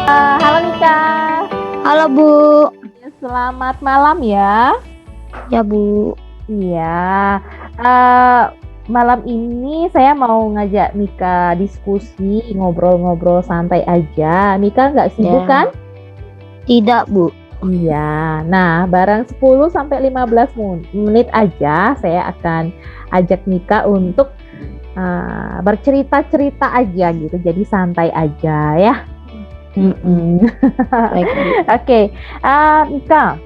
Halo Mika. Halo Bu. Selamat malam ya. Ya Bu. Iya. eh, Malam ini saya mau ngajak Mika diskusi, ngobrol-ngobrol santai aja. Mika nggak sibuk Ya. kan? Tidak Bu. Iya. Nah, barang 10 sampai 15 menit aja saya akan ajak Mika untuk bercerita-cerita aja gitu. Jadi santai aja ya. Baik Bu. Oke, Mika,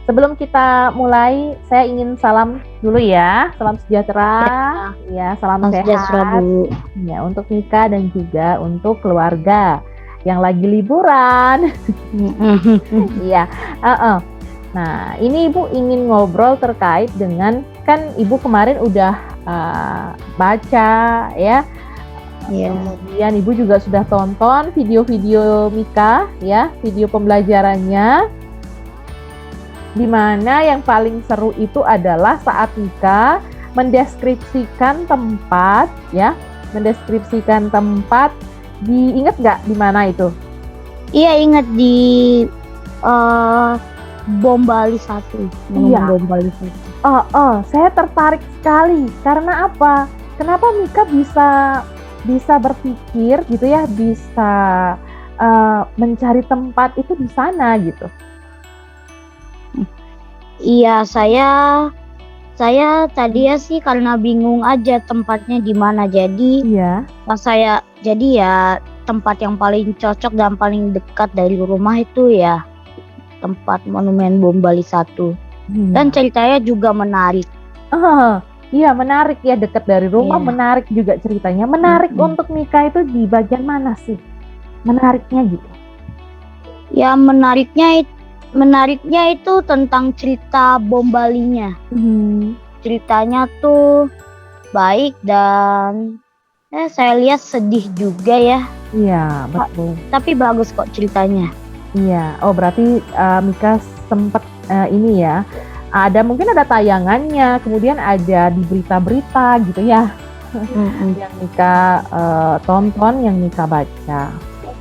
sebelum kita mulai, saya ingin salam dulu ya, salam sejahtera, ya, salam sejahtera sehat, Bu. ya, untuk Mika dan juga untuk keluarga yang lagi liburan, iya. Nah, ini Ibu ingin ngobrol terkait dengan, kan Ibu kemarin udah baca ya. Ya. Kemudian Ibu juga sudah tonton video-video Mika ya, video pembelajarannya. Di mana yang paling seru itu adalah saat Mika mendeskripsikan tempat ya, ingat nggak di mana itu? Iya, ingat di Bom Bali 1. Iya. Bom Bali 1. Saya tertarik sekali karena apa? Kenapa Mika bisa berpikir gitu ya, bisa mencari tempat itu di sana gitu? Iya, saya tadi ya sih karena bingung aja tempatnya di mana. Jadi Iya. ya tempat yang paling cocok dan paling dekat dari rumah itu ya tempat Monumen Bom Bali 1. Dan ceritanya juga menarik. Iya, menarik ya, dekat dari rumah. Iya. Menarik juga ceritanya. Menarik untuk Mika itu di bagian mana sih menariknya gitu? Ya, menariknya itu tentang cerita Bom Balinya. Ceritanya tuh baik dan saya lihat sedih juga ya. Iya, betul. Tapi bagus kok ceritanya. Iya. Oh, berarti Mika sempet ini ya. Mungkin ada tayangannya, kemudian ada di berita-berita gitu ya. Yang Mika tonton, yang Mika baca,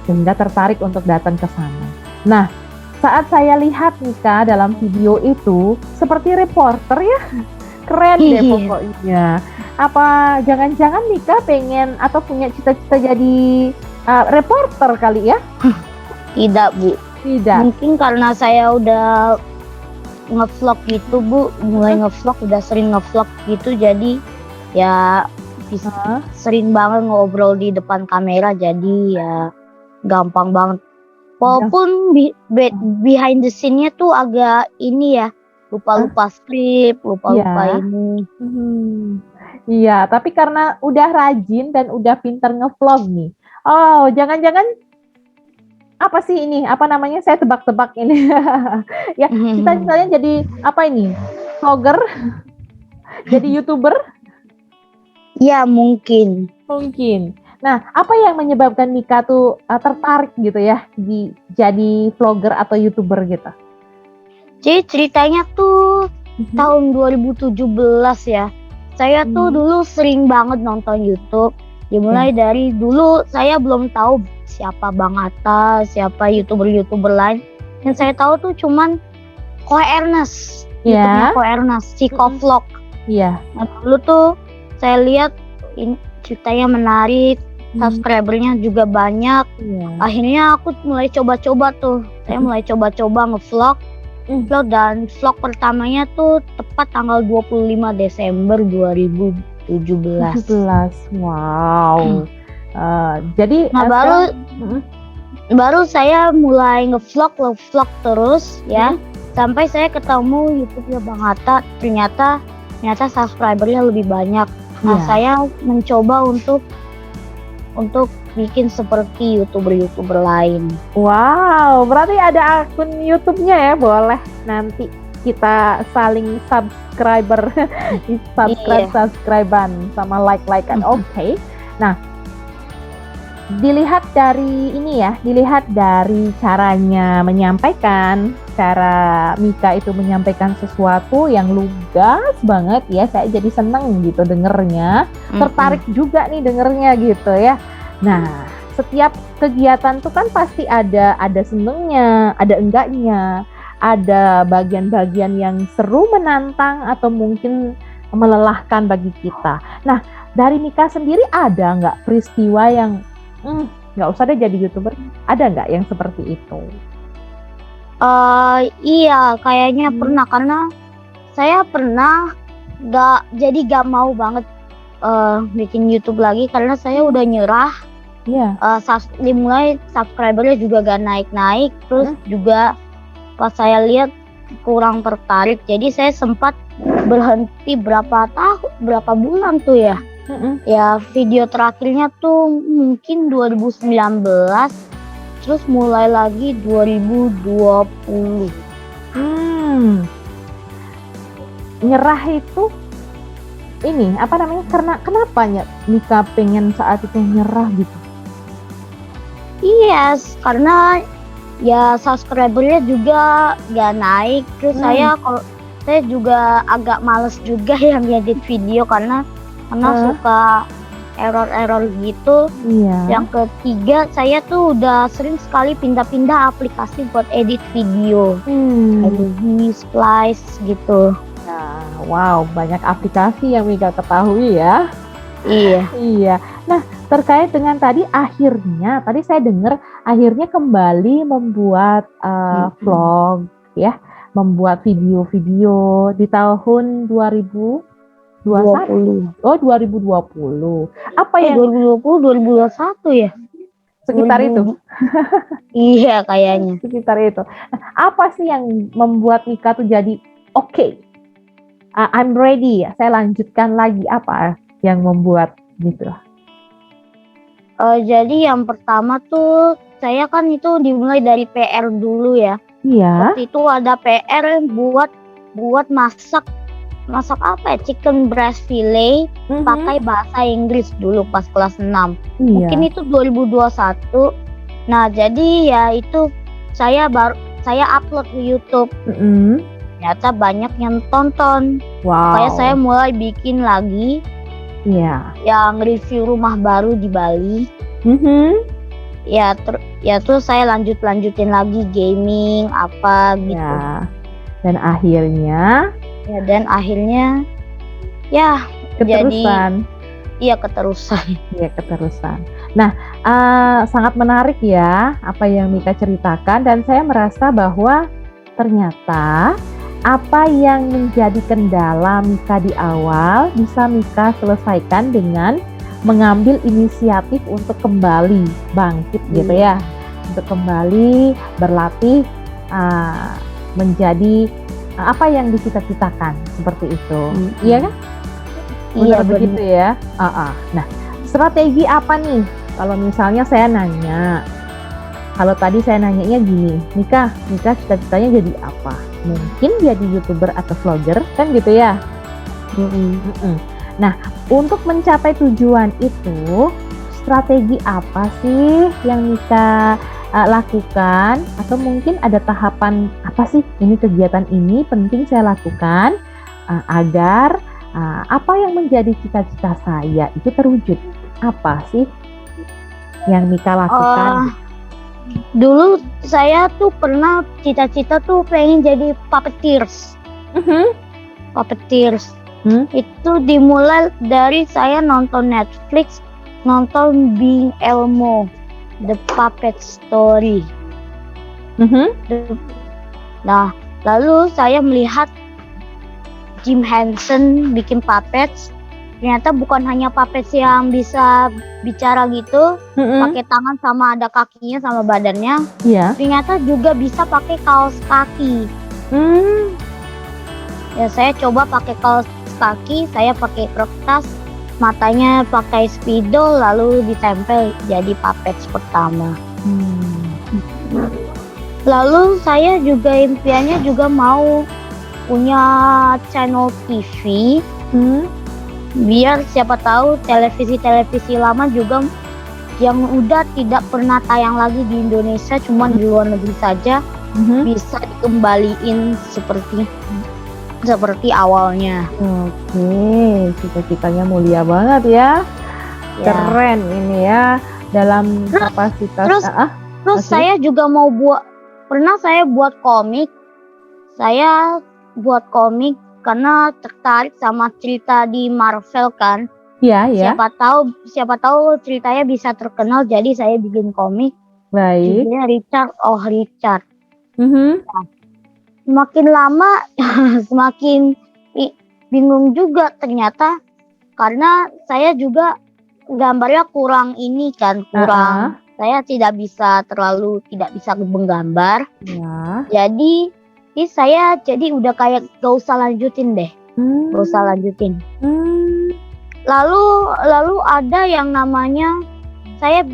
sehingga tertarik untuk datang ke sana. Nah, saat saya lihat Mika dalam video itu seperti reporter ya, keren deh pokoknya. Apa jangan-jangan Mika pengen atau punya cita-cita jadi reporter kali ya? Tidak Bu. Tidak. Mungkin karena saya udah ngevlog gitu Bu, mulai ngevlog, udah sering ngevlog gitu, jadi ya sering banget ngobrol di depan kamera, jadi ya gampang banget. Walaupun behind the scene-nya tuh agak ini ya, lupa-lupa skrip, lupa-lupa ini. Iya, tapi karena udah rajin dan udah pinter ngevlog nih. Oh, jangan-jangan apa sih ini? Apa namanya? Saya tebak-tebak ini. Ya, cita-citanya jadi apa ini? Vlogger? Jadi YouTuber? Ya, mungkin. Nah, apa yang menyebabkan Mika tuh tertarik gitu ya jadi vlogger atau YouTuber gitu? Jadi ceritanya tuh tahun 2017 ya. Saya tuh dulu sering banget nonton YouTube. Dimulai dari dulu saya belum tahu siapa Bang Atta, siapa YouTuber lain. Yang saya tahu tuh cuman Ko Ernest. YouTube-nya Ko Ernest, Vlog. Iya. Nah, dulu tuh saya lihat ceritanya menarik, subscribernya juga banyak. Akhirnya aku mulai coba-coba tuh. Saya mulai coba-coba ngevlog. Dan vlog pertamanya tuh tepat tanggal 25 Desember 2017. Wow. Jadi baru saya mulai ngevlog terus ya, sampai saya ketemu YouTube-nya Bang Atta, ternyata subscribernya lebih banyak. Nah, saya mencoba untuk bikin seperti YouTuber lain. Wow, berarti ada akun YouTube-nya ya? Boleh nanti kita saling subscribe-subscribe-an sama like-like-an. Oke. Nah, dilihat dari caranya menyampaikan, cara Mika itu menyampaikan sesuatu yang lugas banget ya, saya jadi seneng gitu dengernya, tertarik juga nih dengernya gitu ya. Nah, setiap kegiatan tuh kan pasti ada senengnya, ada enggaknya, ada bagian-bagian yang seru, menantang, atau mungkin melelahkan bagi kita. Nah, dari Mika sendiri ada nggak peristiwa yang nggak usah deh jadi YouTuber? Ada nggak yang seperti itu? Iya, kayaknya pernah, karena saya pernah gak mau banget bikin YouTube lagi karena saya udah nyerah. Iya. Dimulai subscribernya juga gak naik-naik, terus juga pas saya lihat kurang tertarik, jadi saya sempat berhenti berapa bulan tuh ya. Ya video terakhirnya tuh mungkin 2019, terus mulai lagi 2020. Nyerah itu ini apa namanya, karena kenapa ya Mika pengen saat itu nyerah gitu? Iya, karena ya subscribernya juga gak naik, terus saya juga agak males juga yang ngedit video karena suka error gitu. Yang ketiga, saya tuh udah sering sekali pindah-pindah aplikasi buat edit video, Adobe, Splice gitu. Nah, wow, banyak aplikasi yang Mika ketahui ya. Iya. Nah, terkait dengan tadi saya dengar akhirnya kembali membuat vlog ya, membuat video-video di tahun 2021. Oh, 2020. Apa yang 2020 2021 ya? Sekitar itu. Iya, kayaknya. Sekitar itu. Nah, apa sih yang membuat Mika tuh jadi oke, I'm ready, saya lanjutkan lagi? Apa yang membuat gitu? Jadi yang pertama tuh saya kan itu dimulai dari PR dulu ya. Iya. Waktu itu ada PR buat masak apa ya, chicken breast fillet pakai bahasa Inggris dulu pas kelas 6. Mungkin itu 2021. Nah, jadi ya itu saya upload ke YouTube. Ternyata banyak yang tonton. Wow. Kayak saya mulai bikin lagi. Yang review rumah baru di Bali. Ya terus saya lanjutin lagi gaming apa gitu. Dan akhirnya keterusan. Keterusan. Nah, sangat menarik ya apa yang Mika ceritakan, dan saya merasa bahwa ternyata apa yang menjadi kendala Mika di awal bisa Mika selesaikan dengan mengambil inisiatif untuk kembali bangkit gitu ya, untuk kembali berlatih menjadi apa yang dicita-citakan, seperti itu. Iya kan? Benar begitu ya. Nah, strategi apa nih kalau misalnya saya nanya? Kalau tadi saya nanyanya gini, Mika cita-citanya jadi apa? Mungkin jadi YouTuber atau vlogger kan gitu ya. Nah, untuk mencapai tujuan itu, strategi apa sih yang Mika lakukan? Atau mungkin ada tahapan apa sih, ini kegiatan ini penting saya lakukan agar apa yang menjadi cita-cita saya itu terwujud? Apa sih yang Mika lakukan? Dulu saya tuh pernah cita-cita tuh pengen jadi puppeteers. Itu dimulai dari saya nonton Netflix, nonton Being Elmo, The Puppet Story. Nah, lalu saya melihat Jim Henson bikin puppets. Ternyata bukan hanya puppets yang bisa bicara gitu, pakai tangan sama ada kakinya sama badannya. Ternyata juga bisa pakai kaos kaki. Ya, saya coba pakai kaos kaki, saya pakai kertas, matanya pakai spidol, lalu ditempel jadi puppets pertama. Lalu saya juga impiannya juga mau punya channel TV. Biar siapa tahu televisi lama juga yang udah tidak pernah tayang lagi di Indonesia, cuma di luar negeri saja, bisa dikembaliin seperti awalnya. Oke, cita-citanya mulia banget ya. Keren ini ya. dalam Terus kapasitas terus terus oke. saya juga pernah saya buat komik. Saya buat komik karena tertarik sama cerita di Marvel kan. Iya iya, Siapa tahu ceritanya bisa terkenal, jadi saya bikin komik baik. judulnya Richard Oh Richard. Mhm. Nah, semakin lama semakin bingung juga ternyata, karena saya juga gambarnya kurang ini kan, Heeh. saya tidak bisa menggambar. Iya. Jadi saya udah kayak gak usah lanjutin deh, gak usah Mmm. lanjutin. Mmm. Lalu ada yang namanya saya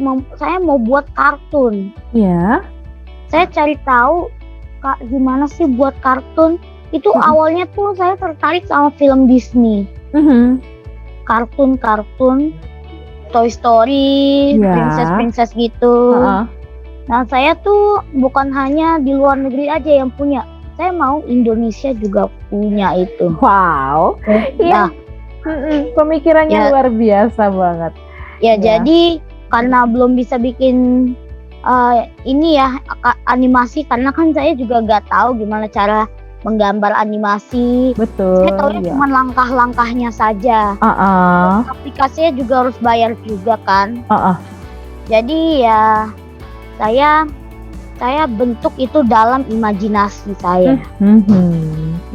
mau buat kartun. Iya. Saya cari tahu Kak, gimana sih buat kartun? Itu Mhm. awalnya tuh saya tertarik sama film Disney. Mhm. Kartun-kartun Toy Story, Iya. princess gitu. Heeh. Nah, saya tuh bukan hanya di luar negeri aja yang punya. Saya mau Indonesia juga punya itu. Wow. Nah, Iya. Pemikirannya ya luar biasa banget. ya Iya. jadi karena belum bisa bikin ini ya animasi, karena kan saya juga nggak tahu gimana cara menggambar animasi. Saya Betul, tahunya iya. cuma langkah-langkahnya saja. Heeh. Aplikasinya juga harus bayar juga kan. Heeh. Jadi ya saya bentuk itu dalam imajinasi saya.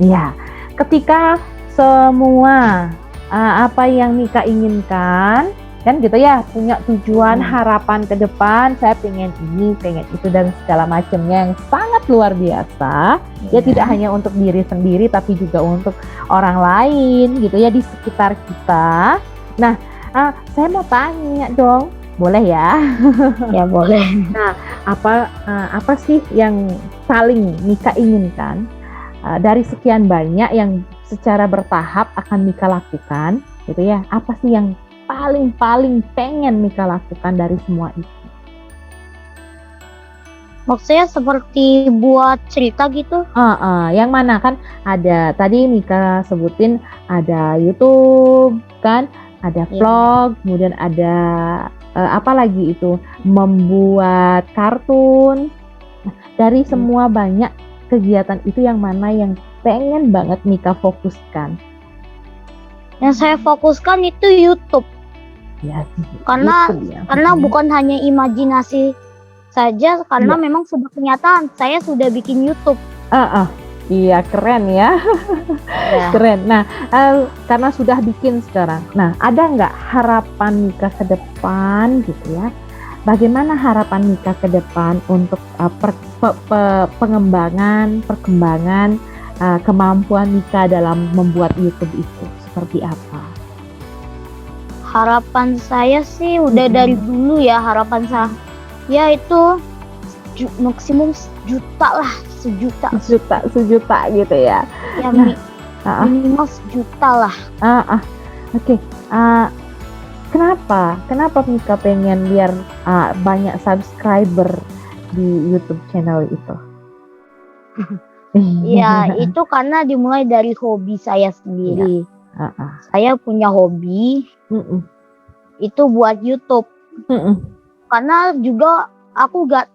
Iya. Ketika semua apa yang Mika inginkan, kan gitu ya, punya tujuan, harapan ke depan, saya pengen ini, pengen itu, dan segala macamnya yang sangat luar biasa. Ya tidak hanya untuk diri sendiri, tapi juga untuk orang lain gitu ya, di sekitar kita. Nah, saya mau tanya dong, boleh ya? Ya boleh. Nah, apa sih yang paling Mika inginkan dari sekian banyak yang secara bertahap akan Mika lakukan, gitu ya? Apa sih yang paling pengen Mika lakukan dari semua itu? Maksudnya seperti buat cerita gitu? Yang mana? Kan ada tadi Mika sebutin ada YouTube kan, ada vlog, kemudian ada apa lagi itu, membuat kartun. Nah, dari semua banyak kegiatan itu yang mana yang pengen banget Mika fokuskan? Yang saya fokuskan itu YouTube. Ya, Karena YouTube ya. bukan hanya imajinasi saja, karena memang sudah kenyataan saya sudah bikin YouTube. Iya, keren ya. Keren. Nah, karena sudah bikin sekarang. Nah, ada nggak harapan Mika ke depan gitu ya? Bagaimana harapan Mika ke depan untuk perkembangan kemampuan Mika dalam membuat YouTube itu seperti apa? Harapan saya sih udah dari dulu ya, harapan saya itu maksimum sejuta gitu ya. Ya minimal sejuta lah. Oke. Kenapa Mika pengen biar banyak subscriber di YouTube channel itu? Ya itu karena dimulai dari hobi saya sendiri. Saya punya hobi itu buat YouTube. Karena juga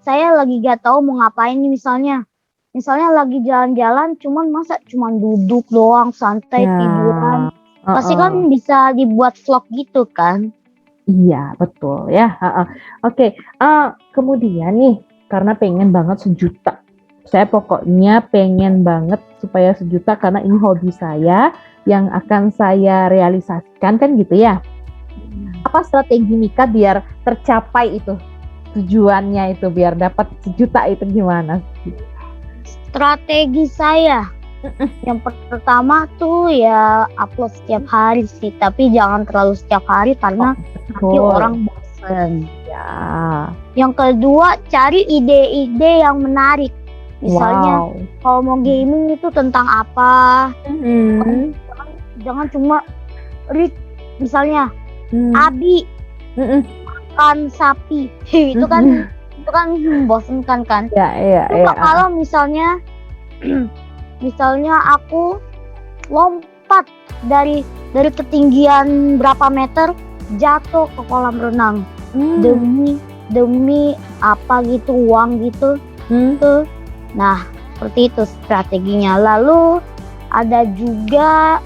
saya lagi gak tahu mau ngapain nih, misalnya lagi jalan-jalan cuman duduk doang santai tiduran. Pasti kan bisa dibuat vlog gitu kan? Iya, betul ya. Oke. Kemudian nih, karena pengen banget sejuta. Saya pokoknya pengen banget supaya sejuta karena ini hobi saya yang akan saya realisasikan kan gitu ya. Apa strategi Mika biar tercapai itu tujuannya itu, biar dapat sejuta itu gimana? Strategi saya yang pertama tuh ya upload setiap hari sih, tapi jangan terlalu setiap hari karena nanti orang bosan. Ya. Yang kedua, cari ide-ide yang menarik. Misalnya kalau mau gaming itu tentang apa? Jangan cuma misalnya Abi makan sapi, itu kan membosankan kan? Iya. Kalau misalnya aku lompat dari ketinggian berapa meter jatuh ke kolam renang, demi apa gitu, uang gitu. Tuh. Nah, seperti itu strateginya. Lalu ada juga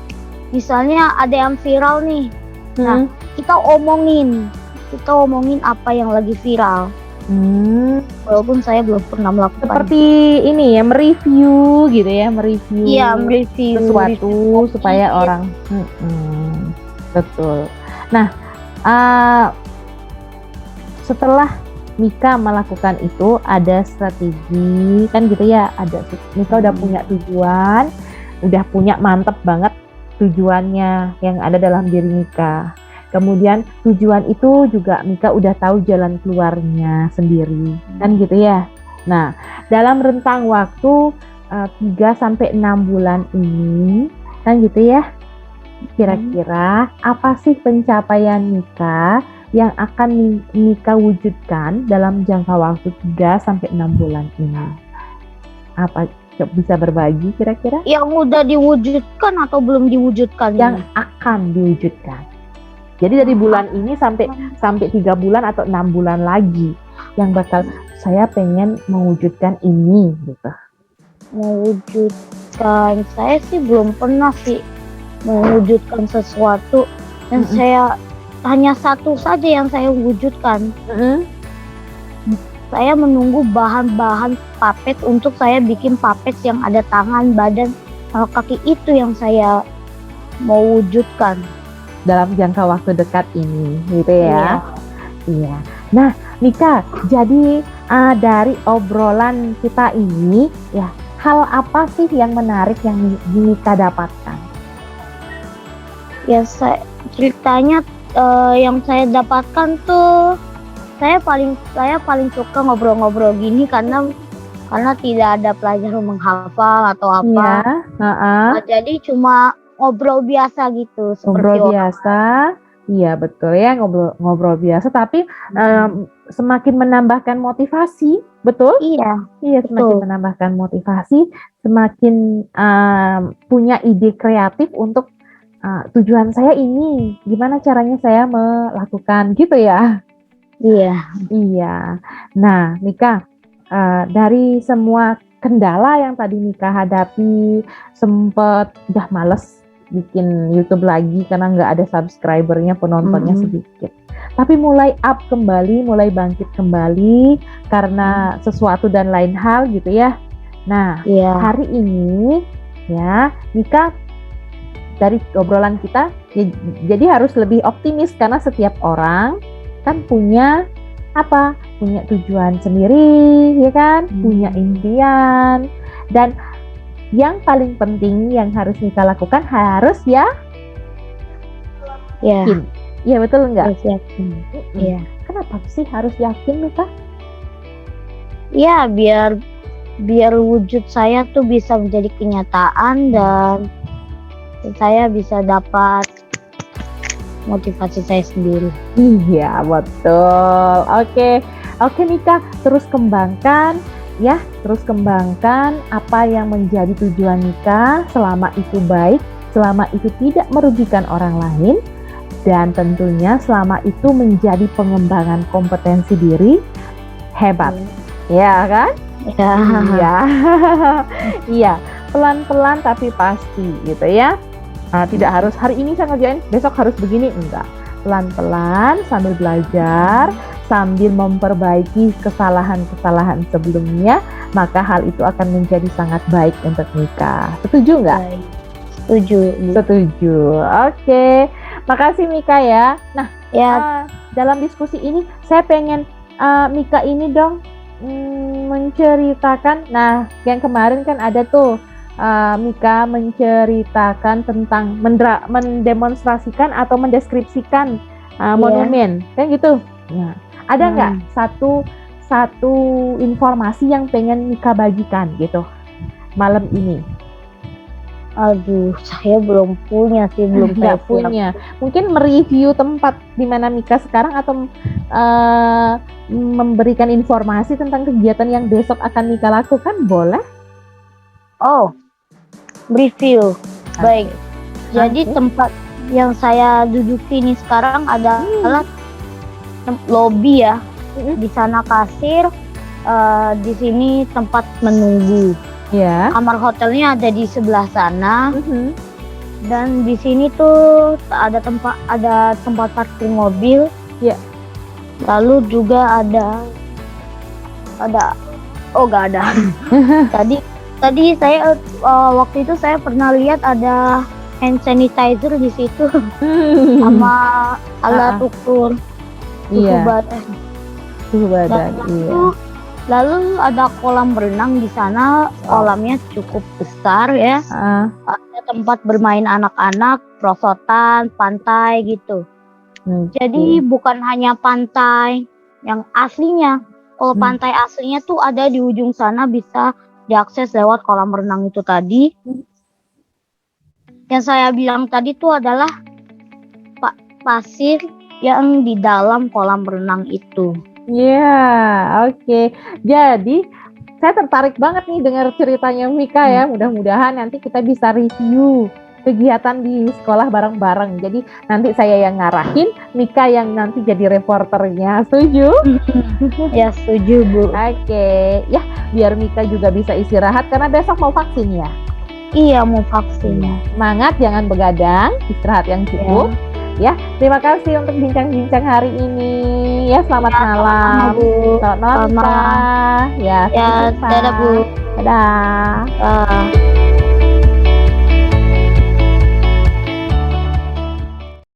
misalnya ada yang viral nih. Nah, kita omongin apa yang lagi viral. Walaupun saya belum pernah melakukan. Seperti ini ya, mereview gitu ya, mereview. Iya, mereview sesuatu supaya orang. Betul. Nah, setelah Mika melakukan itu ada strategi kan gitu ya, Mika udah punya tujuan, udah punya mantep banget tujuannya yang ada dalam diri Mika. Kemudian tujuan itu juga Mika udah tahu jalan keluarnya sendiri kan gitu ya. Nah, dalam rentang waktu 3-6 bulan ini kan gitu ya, kira-kira apa sih pencapaian Mika yang akan Mika wujudkan dalam jangka waktu 3-6 bulan ini? Apa bisa berbagi kira-kira? Yang udah diwujudkan atau belum diwujudkan? Yang akan diwujudkan. Jadi dari bulan ini sampai 3 bulan atau 6 bulan lagi yang bakal saya pengen mewujudkan ini gitu. Mewujudkan, saya sih belum pernah sih mewujudkan sesuatu dan saya hanya satu saja yang saya wujudkan. Saya menunggu bahan-bahan puppet untuk saya bikin puppet yang ada tangan, badan, sama kaki, itu yang saya mau wujudkan dalam jangka waktu dekat ini gitu ya. Iya. Nah, Mika, jadi dari obrolan kita ini ya, hal apa sih yang menarik yang Mika dapatkan? Ya, ceritanya yang saya dapatkan tuh saya paling suka ngobrol-ngobrol gini karena tidak ada pelajaran menghafal atau apa. Nah, jadi cuma ngobrol biasa gitu, ngobrol biasa. Iya betul ya, ngobrol biasa tapi semakin menambahkan motivasi, betul? Iya, semakin menambahkan motivasi, semakin punya ide kreatif untuk tujuan saya ini, gimana caranya saya melakukan gitu ya? Iya. Nah, Mika, dari semua kendala yang tadi Mika hadapi, sempet udah males bikin YouTube lagi karena nggak ada subscribernya, penontonnya sedikit. Tapi mulai up kembali, mulai bangkit kembali karena sesuatu dan lain hal gitu ya. Nah, hari ini ya Mika, dari obrolan kita jadi harus lebih optimis karena setiap orang kan punya punya tujuan sendiri ya kan, punya impian, dan yang paling penting yang harus Mika lakukan harus yakin. Iya betul nggak? Iya. Kenapa sih harus yakin, Mika? Ya biar wujud saya tuh bisa menjadi kenyataan dan saya bisa dapat motivasi saya sendiri. Iya betul. Oke Mika, terus kembangkan apa yang menjadi tujuan Mika, selama itu baik, selama itu tidak merugikan orang lain, dan tentunya selama itu menjadi pengembangan kompetensi diri, hebat. Ya kan? Iya, pelan-pelan tapi pasti gitu ya. Tidak harus hari ini saya ngerjain, besok harus begini, enggak. Pelan-pelan sambil belajar, sambil memperbaiki kesalahan-kesalahan sebelumnya, maka hal itu akan menjadi sangat baik untuk Mika. Setuju nggak? Setuju. Oke. Makasih Mika ya. Nah, dalam diskusi ini saya pengen Mika ini dong menceritakan. Nah, yang kemarin kan ada tuh Mika menceritakan tentang mendemonstrasikan atau mendeskripsikan monumen, kan gitu. Nah, ada nggak satu informasi yang pengen Mika bagikan gitu malam ini? Aduh, saya belum punya sih, nggak punya. Mungkin mereview tempat di mana Mika sekarang atau memberikan informasi tentang kegiatan yang besok akan Mika lakukan, boleh? Oh, review. Baik. Jadi tempat yang saya duduki ini sekarang adalah lobby ya. Mm-mm. Di sana kasir, di sini tempat menunggu. Ya. Kamar hotelnya ada di sebelah sana. Mhm. Dan di sini tuh ada tempat parkir mobil. Ya. Lalu juga ada oh nggak ada. Tadi saya waktu itu saya pernah lihat ada hand sanitizer di situ sama alat ukur suhu Iya, badan. suhu badan. Dan Iya. lalu ada kolam renang di sana. Kolamnya cukup besar ya. Ah, Ada tempat bermain anak-anak, perosotan, pantai gitu. Jadi bukan hanya pantai yang aslinya. Kalau pantai aslinya tuh ada di ujung sana, bisa diakses lewat kolam renang itu tadi. Yang saya bilang tadi tuh adalah pasir yang di dalam kolam renang itu. Iya, oke. Jadi saya tertarik banget nih dengar ceritanya Mika ya. Mudah-mudahan nanti kita bisa review kegiatan di sekolah bareng-bareng. Jadi nanti saya yang ngarahin, Mika yang nanti jadi reporternya. Setuju? Ya setuju Bu. Oke, ya biar Mika juga bisa istirahat karena besok mau vaksin ya. Iya mau vaksinnya. Semangat, jangan begadang, istirahat yang cukup. Ya, terima kasih untuk bincang-bincang hari ini. Ya, selamat malam. Selamat malam, Mika. Ya, dadah Bu. Dadah.